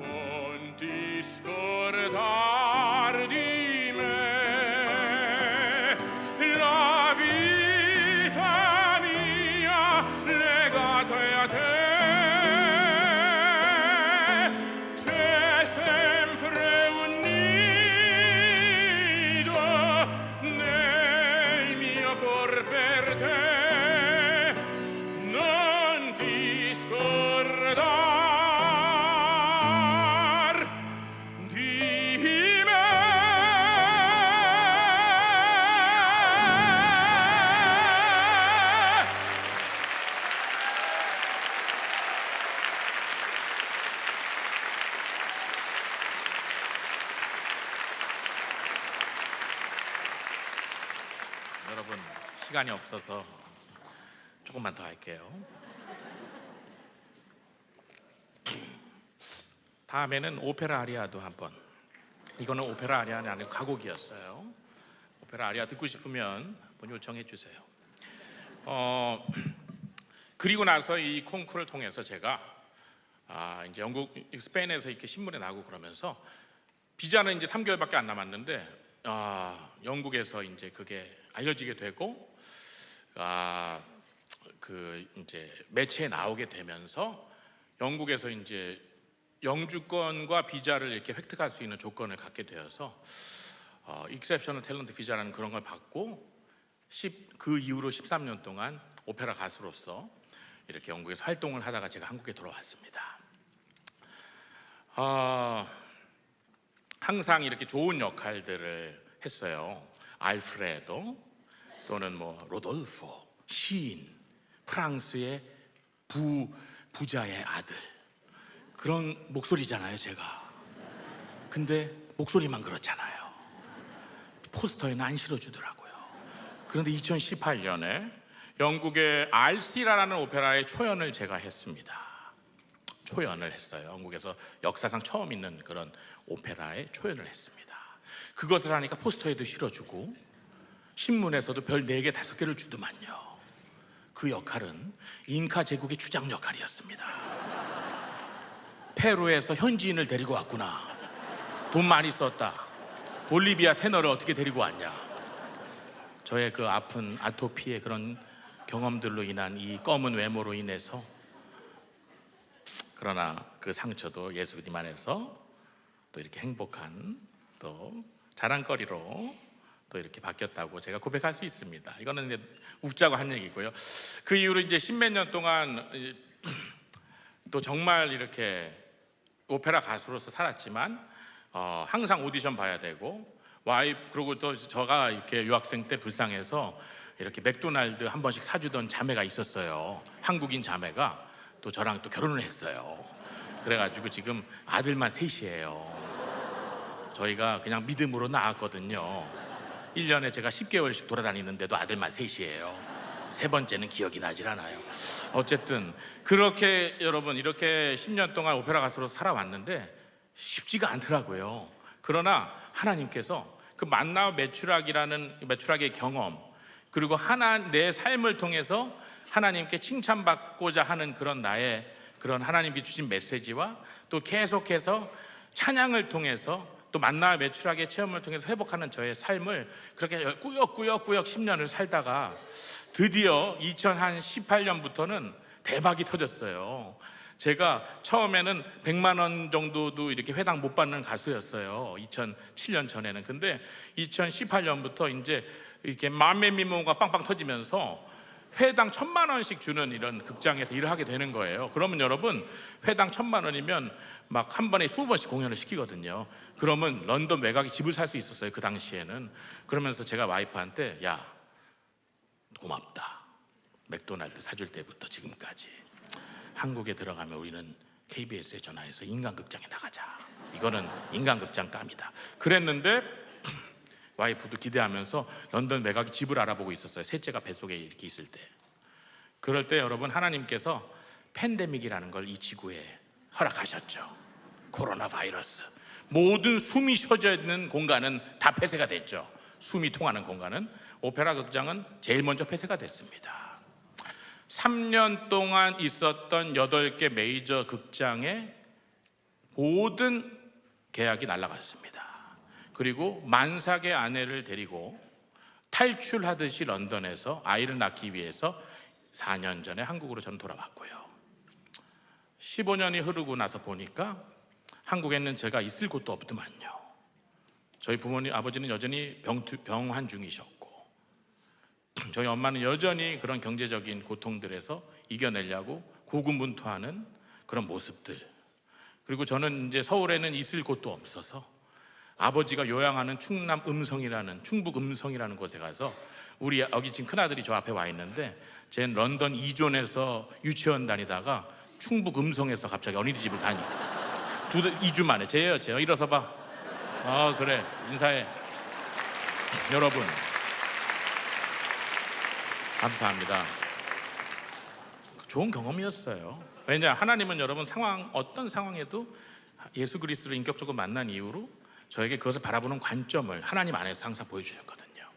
Non ti scordar di me, la vita mia legata a te. C'è sempre un nido nel mio cor per te. Non ti scordar di me. 여러분, 시간이 없어서 조금만 더 할게요. 다음에는 오페라 아리아도 한번. 이거는 오페라 아리아는 아니고 가곡이었어요. 오페라 아리아 듣고 싶으면 한번 요청해 주세요. 그리고 나서 이 콩쿠르를 통해서 제가 이제 영국 스페인에서 이렇게 신문에 나고 그러면서 비자는 이제 3개월밖에 안 남았는데 영국에서 이제 그게 알려지게 되고 그 이제 매체에 나오게 되면서 영국에서 이제 영주권과 비자를 이렇게 획득할 수 있는 조건을 갖게 되어서 익셉셔널 탤런트 비자라는 그런 걸 받고 그 이후로 13년 동안 오페라 가수로서 이렇게 영국에서 활동을 하다가 제가 한국에 돌아왔습니다. 항상 이렇게 좋은 역할들을 했어요. 알프레도 또는 뭐 로돌포, 시인, 프랑스의 부자의 아들, 그런 목소리잖아요 제가. 근데 목소리만 그렇잖아요. 포스터에는 안 실어주더라고요. 그런데 2018년에 영국의 알시라라는 오페라의 초연을 제가 했습니다. 초연을 했어요. 영국에서 역사상 처음 있는 그런 오페라에 초연을 했습니다. 그것을 하니까 포스터에도 실어주고 신문에서도 별 4개, 5개를 주더만요. 그 역할은 잉카 제국의 주장 역할이었습니다. 페루에서 현지인을 데리고 왔구나. 돈 많이 썼다. 볼리비아 테너를 어떻게 데리고 왔냐. 저의 그 아픈 아토피의 그런 경험들로 인한 이 검은 외모로 인해서, 그러나 그 상처도 예수님 안에서 또 이렇게 행복한 또 자랑거리로 또 이렇게 바뀌었다고 제가 고백할 수 있습니다. 이거는 이제 웃자고 한 얘기고요. 그 이후로 이제 십몇 년 동안 또 정말 이렇게 오페라 가수로서 살았지만 항상 오디션 봐야 되고, 그리고 또 저가 이렇게 유학생 때 불쌍해서 이렇게 맥도날드 한 번씩 사주던 자매가 있었어요. 한국인 자매가 또 저랑 또 결혼을 했어요. 그래가지고 지금 아들만 셋이에요. 저희가 그냥 믿음으로 낳았거든요. 1년에 제가 10개월씩 돌아다니는데도 아들만 셋이에요. 세 번째는 기억이 나질 않아요. 어쨌든 그렇게 여러분 이렇게 10년 동안 오페라 가수로 살아왔는데 쉽지가 않더라고요. 그러나 하나님께서 그 만나와 메추락의 경험, 그리고 내 삶을 통해서 하나님께 칭찬받고자 하는 그런 나의 그런 하나님이 주신 메시지와 또 계속해서 찬양을 통해서 또 만나와 메추락의 체험을 통해서 회복하는 저의 삶을 그렇게 꾸역꾸역 10년을 살다가 드디어 2018년부터는 대박이 터졌어요. 제가 처음에는 100만 원 정도도 이렇게 회당 못 받는 가수였어요. 2007년 전에는. 근데 2018년부터 이제 이렇게 만매미모가 빵빵 터지면서 회당 1,000만 원씩 주는 이런 극장에서 일을 하게 되는 거예요. 그러면 여러분 회당 1,000만 원이면 막 한 번에 20번씩 공연을 시키거든요. 그러면 런던 외곽에 집을 살 수 있었어요, 그 당시에는. 그러면서 제가 와이프한테, 야, 고맙다. 맥도날드 사줄 때부터 지금까지 한국에 들어가면 우리는 KBS에 전화해서 인간극장에 나가자. 이거는 인간극장 감이다. 그랬는데 와이프도 기대하면서 런던 외곽에 집을 알아보고 있었어요. 셋째가 뱃속에 이렇게 있을 때. 그럴 때 여러분 하나님께서 팬데믹이라는 걸 이 지구에 허락하셨죠. 코로나 바이러스. 모든 숨이 쉬어져 있는 공간은 다 폐쇄가 됐죠. 숨이 통하는 공간은. 오페라 극장은 제일 먼저 폐쇄가 됐습니다. 3년 동안 있었던 8개 메이저 극장의 모든 계약이 날아갔습니다. 그리고 만삭의 아내를 데리고 탈출하듯이 런던에서 아이를 낳기 위해서 4년 전에 한국으로 저는 돌아왔고요. 15년이 흐르고 나서 보니까 한국에는 제가 있을 곳도 없더만요. 저희 부모님, 아버지는 여전히 병환 중이셨고, 저희 엄마는 여전히 그런 경제적인 고통들에서 이겨내려고 고군분투하는 그런 모습들. 그리고 저는 이제 서울에는 있을 곳도 없어서 아버지가 요양하는 충북 음성이라는 곳에 가서, 우리 여기 지금 큰아들이 저 앞에 와 있는데, 쟤는 런던 2존에서 유치원 다니다가 충북 음성에서 갑자기 어린이집을 2주 만에. 쟤요 일어서 봐. 그래, 인사해. 여러분 감사합니다. 좋은 경험이었어요. 왜냐, 하나님은 여러분 어떤 상황에도 예수 그리스도를 인격적으로 만난 이후로 저에게 그것을 바라보는 관점을 하나님 안에서 항상 보여주셨거든요.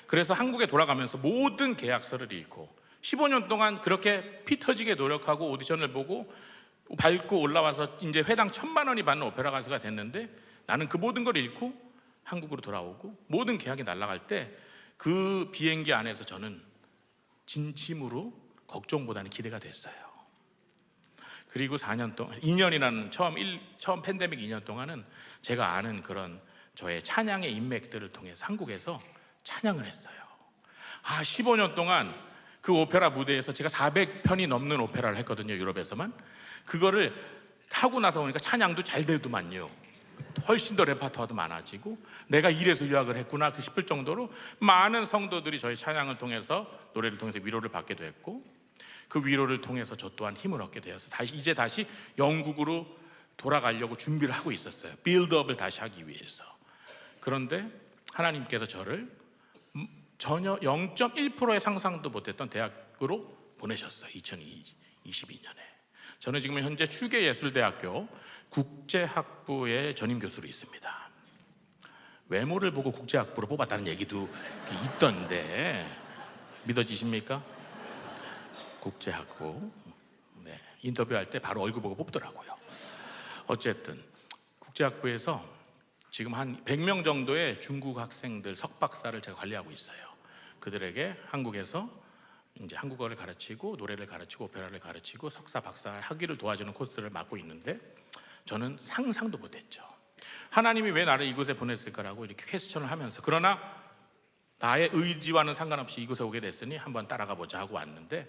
그래서 한국에 돌아가면서 모든 계약서를 읽고 15년 동안 그렇게 피 터지게 노력하고 오디션을 보고 밟고 올라와서 이제 회당 1,000만 원이 받는 오페라 가수가 됐는데, 나는 그 모든 걸 잃고 한국으로 돌아오고 모든 계약이 날아갈 때 그 비행기 안에서 저는 진심으로 걱정보다는 기대가 됐어요. 그리고 4년 동안, 2년이라는 처음 팬데믹 2년 동안은 제가 아는 그런 저의 찬양의 인맥들을 통해서 한국에서 찬양을 했어요. 15년 동안 그 오페라 무대에서 제가 400편이 넘는 오페라를 했거든요, 유럽에서만. 그거를 하고 나서 보니까 찬양도 잘 되더만요. 훨씬 더 레파토어도 많아지고 내가 이래서 유학을 했구나 싶을 정도로 많은 성도들이 저희 찬양을 통해서, 노래를 통해서 위로를 받기도 했고, 그 위로를 통해서 저 또한 힘을 얻게 되어서 이제 다시 영국으로 돌아가려고 준비를 하고 있었어요. 빌드업을 다시 하기 위해서. 그런데 하나님께서 저를 전혀 0.1%의 상상도 못했던 대학으로 보내셨어요. 2022년에. 저는 지금 현재 추계예술대학교 국제학부의 전임교수로 있습니다. 외모를 보고 국제학부로 뽑았다는 얘기도 있던데 믿어지십니까? 국제학부. 네, 인터뷰할 때 바로 얼굴 보고 뽑더라고요. 어쨌든 국제학부에서 지금 한 100명 정도의 중국 학생들 석박사를 제가 관리하고 있어요. 그들에게 한국에서 이제 한국어를 가르치고 노래를 가르치고 오페라를 가르치고 석사 박사 학위를 도와주는 코스를 맡고 있는데, 저는 상상도 못했죠. 하나님이 왜 나를 이곳에 보냈을까라고 이렇게 퀘스천을 하면서, 그러나 나의 의지와는 상관없이 이곳에 오게 됐으니 한번 따라가 보자 하고 왔는데,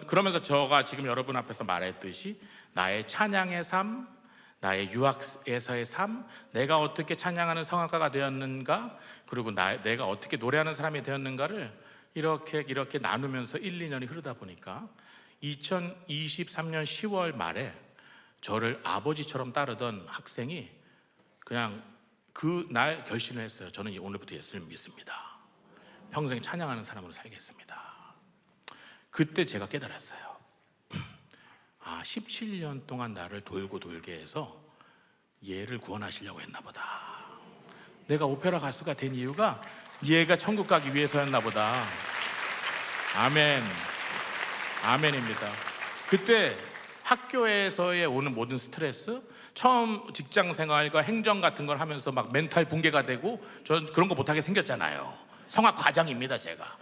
그러면서 저가 지금 여러분 앞에서 말했듯이 나의 찬양의 삶, 나의 유학에서의 삶, 내가 어떻게 찬양하는 성악가가 되었는가, 그리고 내가 어떻게 노래하는 사람이 되었는가를 이렇게 나누면서 1, 2년이 흐르다 보니까 2023년 10월 말에 저를 아버지처럼 따르던 학생이 그냥 그 날 결심을 했어요. 저는 오늘부터 예수님을 믿습니다. 평생 찬양하는 사람으로 살겠습니다. 그때 제가 깨달았어요. 17년 동안 나를 돌고 돌게 해서 얘를 구원하시려고 했나 보다. 내가 오페라 가수가 된 이유가 얘가 천국 가기 위해서였나 보다. 아멘. 아멘입니다. 그때 학교에서의 오는 모든 스트레스, 처음 직장 생활과 행정 같은 걸 하면서 막 멘탈 붕괴가 되고, 전 그런 거 못하게 생겼잖아요. 성악 과장입니다, 제가.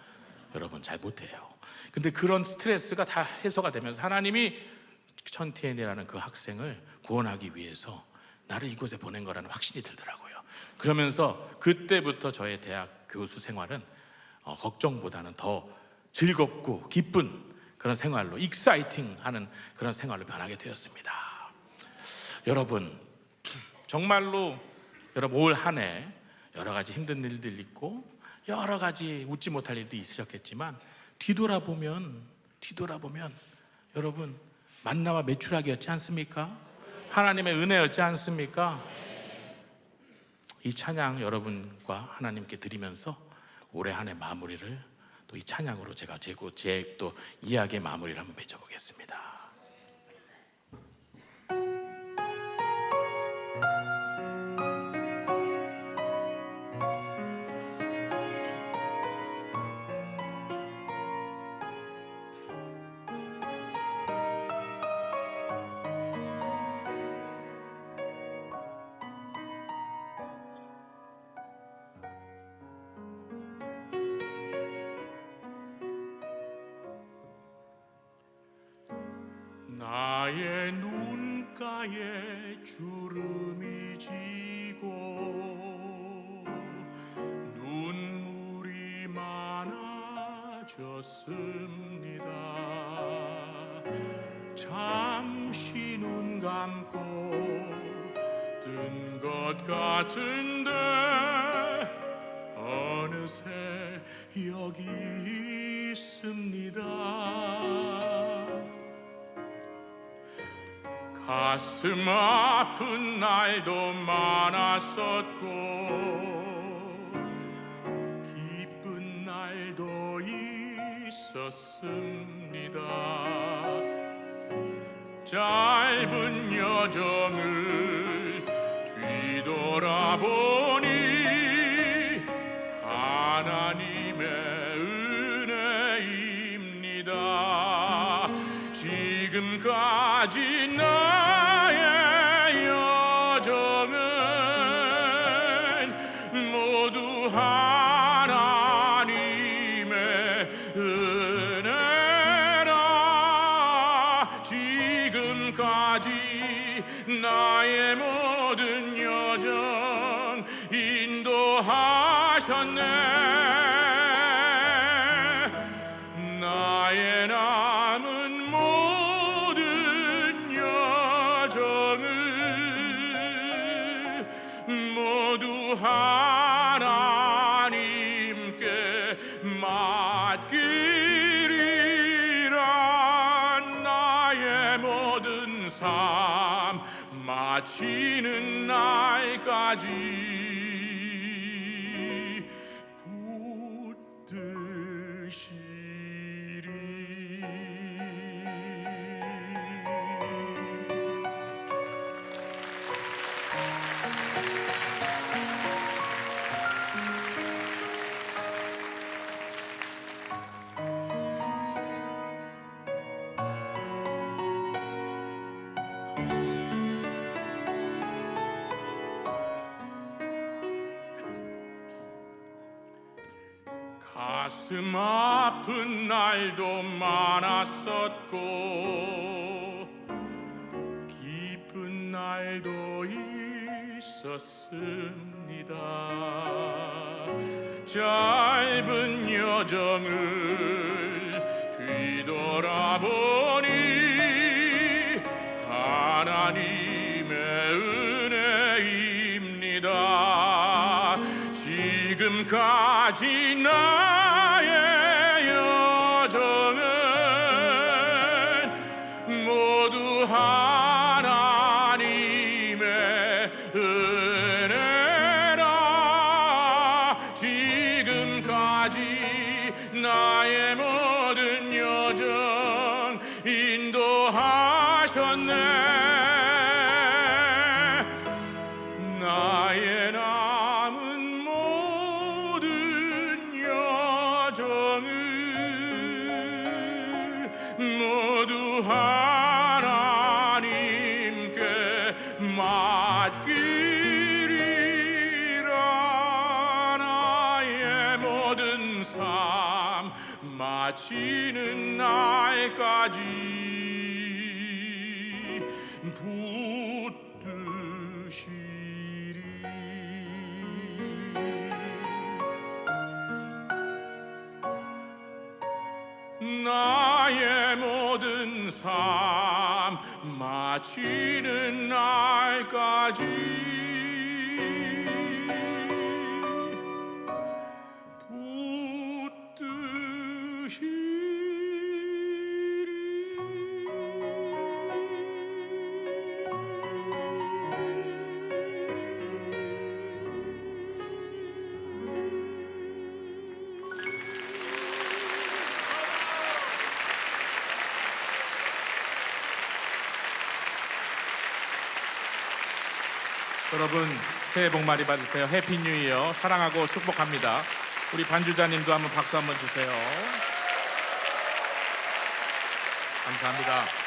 여러분 잘 못해요. 근데 그런 스트레스가 다 해소가 되면서 하나님이 천티엔이라는 그 학생을 구원하기 위해서 나를 이곳에 보낸 거라는 확신이 들더라고요. 그러면서 그때부터 저의 대학 교수 생활은 걱정보다는 더 즐겁고 기쁜 그런 생활로, 익사이팅하는 그런 생활로 변하게 되었습니다. 여러분, 정말로 여러분 올 한 해 여러 가지 힘든 일들 있고 여러 가지 웃지 못할 일도 있으셨겠지만, 뒤돌아보면 여러분 만나와 매출하기였지 않습니까? 하나님의 은혜였지 않습니까? 이 찬양 여러분과 하나님께 드리면서 올해 한 해 마무리를 또 이 찬양으로 제가 제 또 이야기의 마무리를 한번 맺어보겠습니다. 나의 눈가에 주름이 지고 눈물이 많아졌습니다. 잠시 눈 감고 뜬 것 같은데 어느새 여기 있습니다. 가슴 아픈 날도 많았었고 기쁜 날도 있었습니다. 짧은 여정을 뒤돌아보니 하나님의 은혜입니다. 지금까지 나의 여정은 모두 하나님의 은혜라. 지금까지 나의 모든 여정 인도하셨네. 나의 남은 모든 여정을 모두 하나님께 맡기리라. 나의 모든 삶 마치는 날까지 가슴 아픈 날도 많았었고 기쁜 날도 있었습니다. 짧은 여정을 뒤돌아보니 하나님의 은혜입니다. 지금까지 나의 여정은 모두 하나님의 은혜라. 지금까지 나의 모든 여정 인도하셨네. 나의 남은 모든 여정을 모두 하나님께 맡기리라. 나의 모든 삶 마치는 날까지 붙드시리. 나의 모든 삶 마치는 날까지 여러분 새해 복 많이 받으세요. 해피 뉴 이어. 사랑하고 축복합니다. 우리 반주자님도 한번 박수 한번 주세요. 감사합니다.